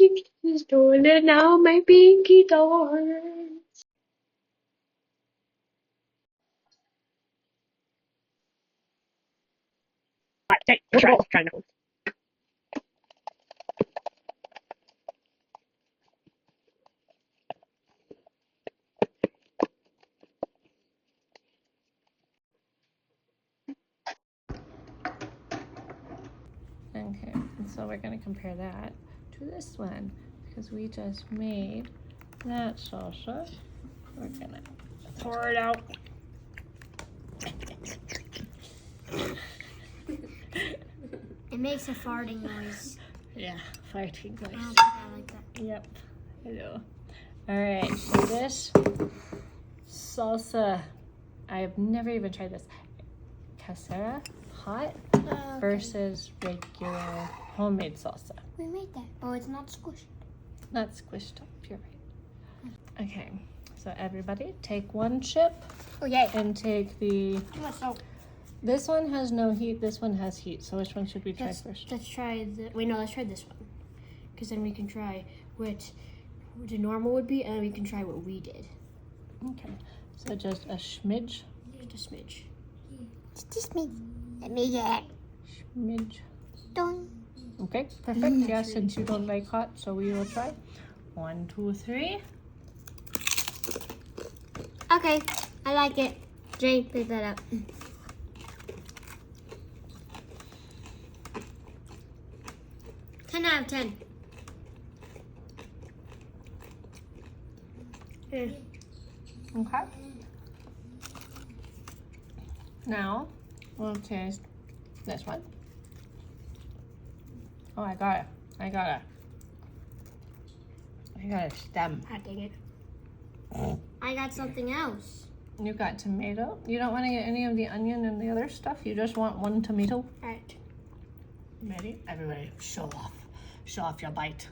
pinky stolen, now my pinky torn. Okay, try now. Okay, so we're gonna compare that to this one because we just made that salsa. We're gonna pour it out. It makes a farting noise. Yeah, farting I noise. don't think I like that. Yep, I know. All right, so this salsa, I've never even tried this. Casera hot versus regular homemade salsa. We made that. Oh, it's not squished. Not squished up, you're right. Okay, so everybody take one chip Oh, yeah. and take the, So this one has no heat, this one has heat. So which one should we try first? let's try the, wait, no, let's try this one. Because then we can try what the normal would be, and then we can try what we did. Okay, so just a smidge. Just a smidge. Just me. Let me get Smidge. done. Okay, perfect. Yeah, since you don't like hot, so we will try. 1, 2, 3. Okay, I like it. Jane, pick that up. 10 out of 10. Okay. Now, we'll taste this one. Oh, I got a stem. Ah, dang it. I got something else. You got tomato. You don't want to get any of the onion and the other stuff. You just want one tomato. Alright. Ready? Everybody, show off. Show off your bite.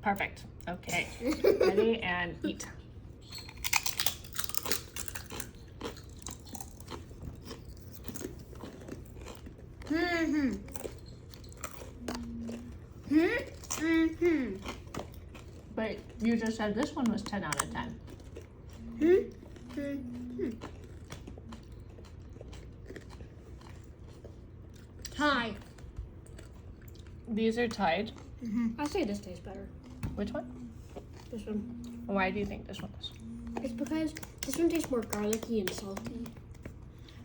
Perfect. Okay. Ready and eat. But you just said this one was 10 out of 10. Tie. These are tied. I say this tastes better. Which one? This one. Why do you think this one is? It's because this one tastes more garlicky and salty.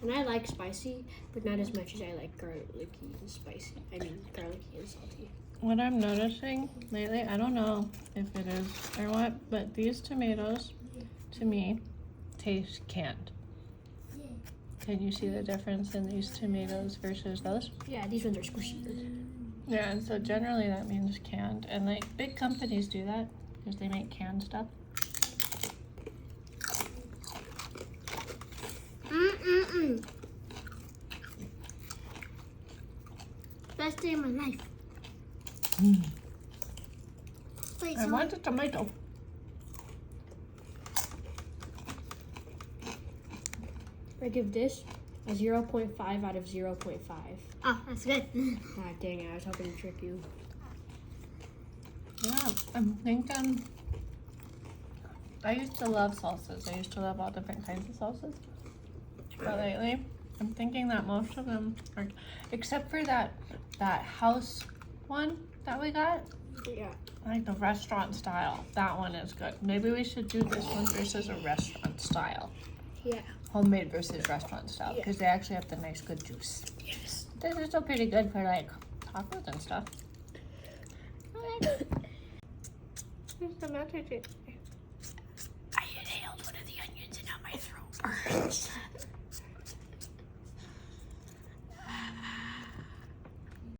And I like spicy, but not as much as I like garlicky and spicy. I mean, garlicky and salty. What I'm noticing lately, I don't know if it is or what, but these tomatoes, to me, taste canned. Can you see the difference in these tomatoes versus those? Yeah, these ones are squishy. Yeah, and so generally that means canned. And like big companies do that because they make canned stuff. Best day of my life. Wait, I want a tomato. I give this a 0.5 out of 0.5. Oh, that's good. Ah, dang it, I was hoping to trick you. Yeah, I'm thinking. I used to love salsas. I used to love all different kinds of salsas. But lately, I'm thinking that most of them are, except for that house one that we got. Yeah. Like the restaurant style. That one is good. Maybe we should do this one versus a restaurant style. Yeah. Homemade versus restaurant style. Because they actually have the nice good juice. Yes. This is still pretty good for like tacos and stuff. Here's the magic. I inhaled one of the onions and now my throat burns.